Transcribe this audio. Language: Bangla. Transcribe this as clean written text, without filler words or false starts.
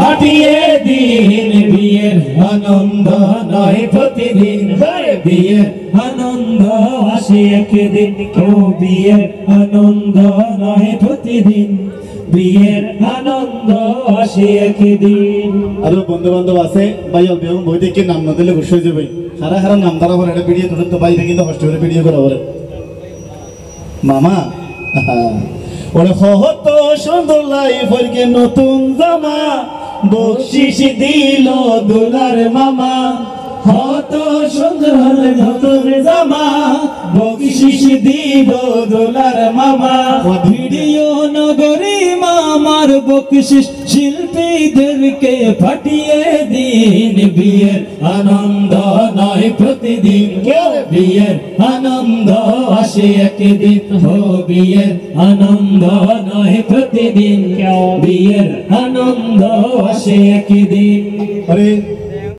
ফাটিয়ে দিন বিয়ের আনন্দ নয় প্রতিদিন বিয়ের আনন্দ আসে একদিন ও বিয়ের আনন্দ নয় প্রতিদিন বিয়ের আনন্দ আসে একদিন আরো বন্ধু বান্ধব আছে ভাই বেগম বই দেখে নাম না দিলে খুশি হয়ে যাবে হারা হারা নাম দ্বারা পরে একটা ভিডিও তুলে তো বাইরে কিন্তু কষ্ট করে ভিডিও করা পরে মামা ওরে কত সুন্দর লাইফ হইকে নতুন জামা বকশিস দিল দুলার মামা কত সুন্দর নতুন জামা বকশিস দিল দুলার মামা ভিডিও নগরী মামার বকশিস শিল্পীদেরকে ফাটিয়ে দিন বিয়ের আনন্দ নয় প্রতিদিন বিয়ের আনন্দ আসে একদিন ও বিয়ের আনন্দ নয় প্রতিদিন বিয়ের আনন্দ আসে একদিন আরে